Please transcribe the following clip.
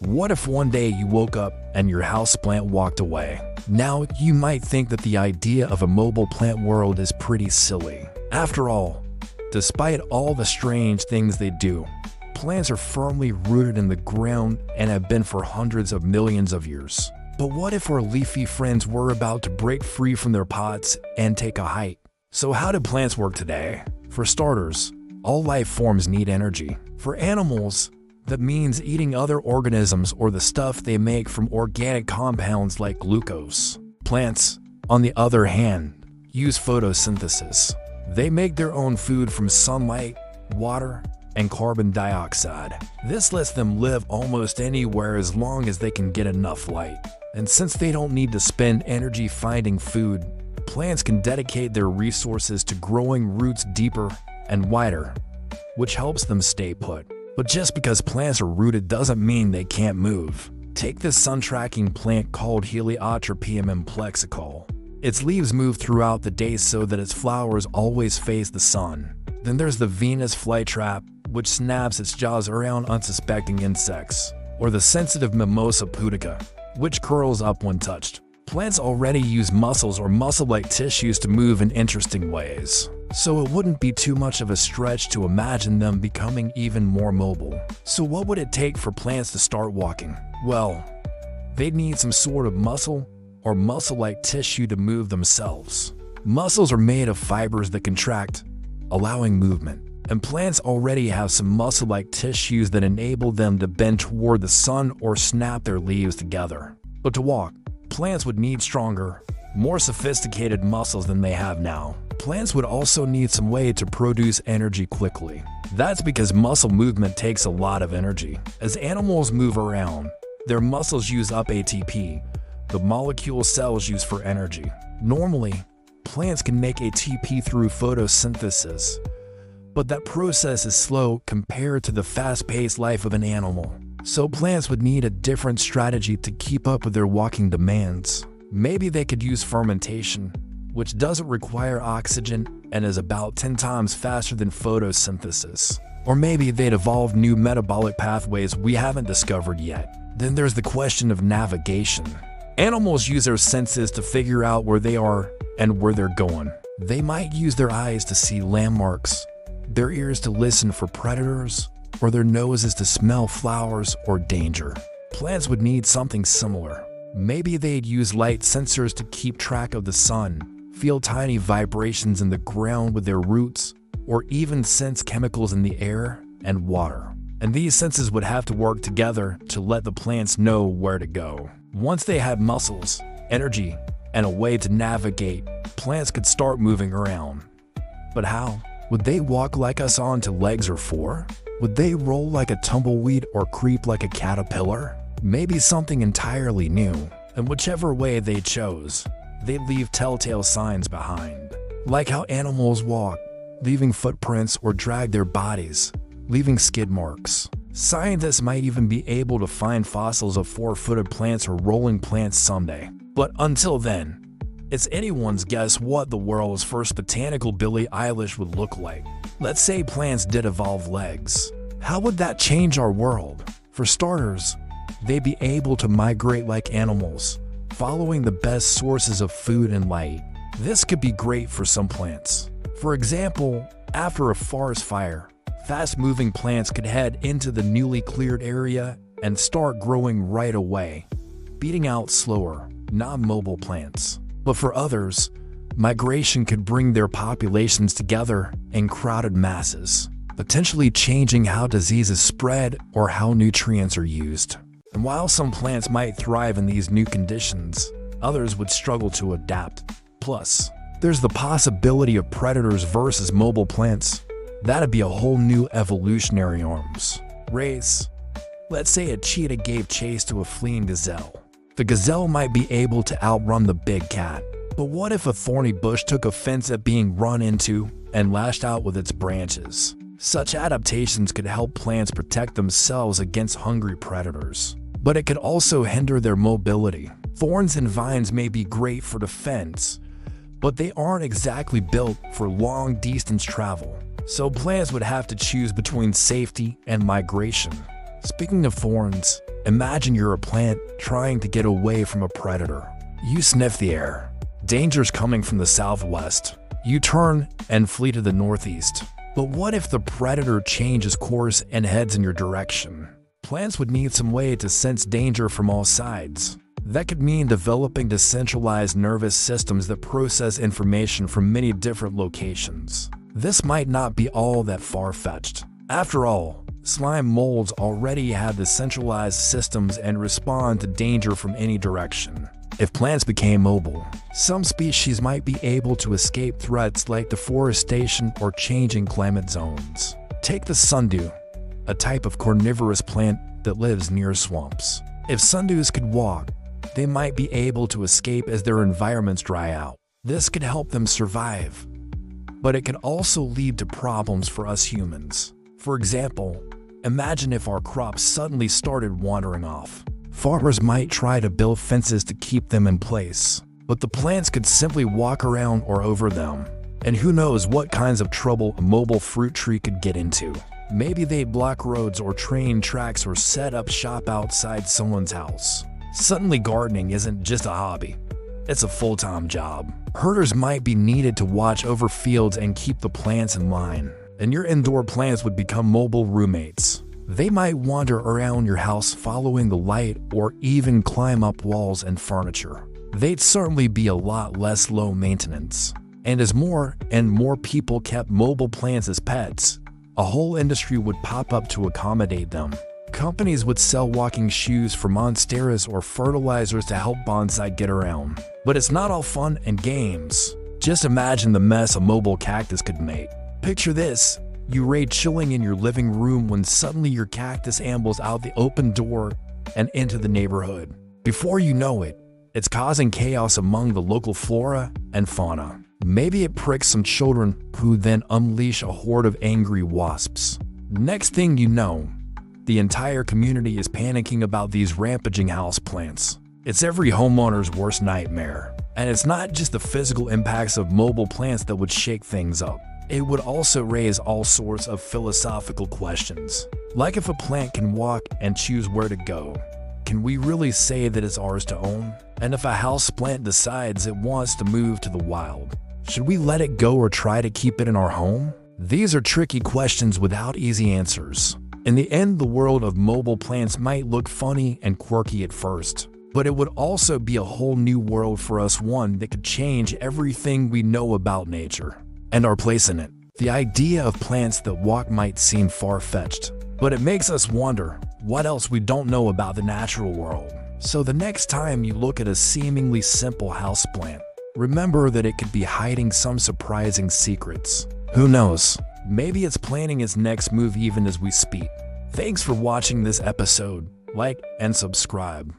What if one day you woke up and your houseplant walked away? Now, you might think that the idea of a mobile plant world is pretty silly. After all, despite all the strange things they do, plants are firmly rooted in the ground and have been for hundreds of millions of years. But what if our leafy friends were about to break free from their pots and take a hike? So how do plants work today? For starters, all life forms need energy. For animals, that means eating other organisms or the stuff they make from organic compounds like glucose. Plants, on the other hand, use photosynthesis. They make their own food from sunlight, water, and carbon dioxide. This lets them live almost anywhere as long as they can get enough light. And since they don't need to spend energy finding food, plants can dedicate their resources to growing roots deeper and wider, which helps them stay put. But just because plants are rooted doesn't mean they can't move. Take this sun-tracking plant called Heliotropium implexicol. Its leaves move throughout the day so that its flowers always face the sun. Then there's the Venus flytrap, which snaps its jaws around unsuspecting insects, or the sensitive Mimosa pudica, which curls up when touched. Plants already use muscles or muscle-like tissues to move in interesting ways, so it wouldn't be too much of a stretch to imagine them becoming even more mobile. So what would it take for plants to start walking? Well, they'd need some sort of muscle or muscle-like tissue to move themselves. Muscles are made of fibers that contract, allowing movement, and plants already have some muscle-like tissues that enable them to bend toward the sun or snap their leaves together. But to walk, plants would need stronger, more sophisticated muscles than they have now. Plants would also need some way to produce energy quickly. That's because muscle movement takes a lot of energy. As animals move around, their muscles use up ATP, the molecule cells use for energy. Normally, plants can make ATP through photosynthesis, but that process is slow compared to the fast-paced life of an animal. So plants would need a different strategy to keep up with their walking demands. Maybe they could use fermentation, which doesn't require oxygen and is about 10 times faster than photosynthesis. Or maybe they'd evolve new metabolic pathways we haven't discovered yet. Then there's the question of navigation. Animals use their senses to figure out where they are and where they're going. They might use their eyes to see landmarks, their ears to listen for predators, or their noses to smell flowers or danger. Plants would need something similar. Maybe they'd use light sensors to keep track of the sun, feel tiny vibrations in the ground with their roots, or even sense chemicals in the air and water. And these senses would have to work together to let the plants know where to go. Once they had muscles, energy, and a way to navigate, plants could start moving around. But how? Would they walk like us on two legs or four? Would they roll like a tumbleweed or creep like a caterpillar? Maybe something entirely new. And whichever way they chose, they'd leave telltale signs behind. Like how animals walk, leaving footprints, or drag their bodies, leaving skid marks. Scientists might even be able to find fossils of four-footed plants or rolling plants someday. But until then, it's anyone's guess what the world's first botanical Billie Eilish would look like. Let's say plants did evolve legs. How would that change our world? For starters, they'd be able to migrate like animals, following the best sources of food and light. This could be great for some plants. For example, after a forest fire, fast-moving plants could head into the newly cleared area and start growing right away, beating out slower, non-mobile plants. But for others, migration could bring their populations together in crowded masses, potentially changing how diseases spread or how nutrients are used. And while some plants might thrive in these new conditions, others would struggle to adapt. Plus, there's the possibility of predators versus mobile plants. That'd be a whole new evolutionary arms race. Let's say a cheetah gave chase to a fleeing gazelle. The gazelle might be able to outrun the big cat. But what if a thorny bush took offense at being run into and lashed out with its branches? Such adaptations could help plants protect themselves against hungry predators. But it could also hinder their mobility. Thorns and vines may be great for defense, but they aren't exactly built for long-distance travel. So plants would have to choose between safety and migration. Speaking of thorns, imagine you're a plant trying to get away from a predator. You sniff the air. Danger's coming from the southwest. You turn and flee to the northeast. But what if the predator changes course and heads in your direction? Plants would need some way to sense danger from all sides. That could mean developing decentralized nervous systems that process information from many different locations. This might not be all that far-fetched. After all, slime molds already have decentralized systems and respond to danger from any direction. If plants became mobile, some species might be able to escape threats like deforestation or changing climate zones. Take the sundew, a type of carnivorous plant that lives near swamps. If sundews could walk, they might be able to escape as their environments dry out. This could help them survive, but it could also lead to problems for us humans. For example, imagine if our crops suddenly started wandering off. Farmers might try to build fences to keep them in place, but the plants could simply walk around or over them. And who knows what kinds of trouble a mobile fruit tree could get into. Maybe they'd block roads or train tracks or set up shop outside someone's house. Suddenly gardening isn't just a hobby, it's a full-time job. Herders might be needed to watch over fields and keep the plants in line, and your indoor plants would become mobile roommates. They might wander around your house following the light or even climb up walls and furniture. They'd certainly be a lot less low maintenance. And as more and more people kept mobile plants as pets, a whole industry would pop up to accommodate them. Companies would sell walking shoes for monsteras or fertilizers to help bonsai get around. But it's not all fun and games. Just imagine the mess a mobile cactus could make. Picture this. You lay chilling in your living room when suddenly your cactus ambles out the open door and into the neighborhood. Before you know it, it's causing chaos among the local flora and fauna. Maybe it pricks some children who then unleash a horde of angry wasps. Next thing you know, the entire community is panicking about these rampaging houseplants. It's every homeowner's worst nightmare. And it's not just the physical impacts of mobile plants that would shake things up. It would also raise all sorts of philosophical questions. Like if a plant can walk and choose where to go, can we really say that it's ours to own? And if a houseplant decides it wants to move to the wild, should we let it go or try to keep it in our home? These are tricky questions without easy answers. In the end, the world of mobile plants might look funny and quirky at first, but it would also be a whole new world for us, one that could change everything we know about nature and our place in it. The idea of plants that walk might seem far-fetched, but it makes us wonder what else we don't know about the natural world. So the next time you look at a seemingly simple houseplant, remember that it could be hiding some surprising secrets. Who knows? Maybe it's planning its next move even as we speak. Thanks for watching this episode. Like and subscribe.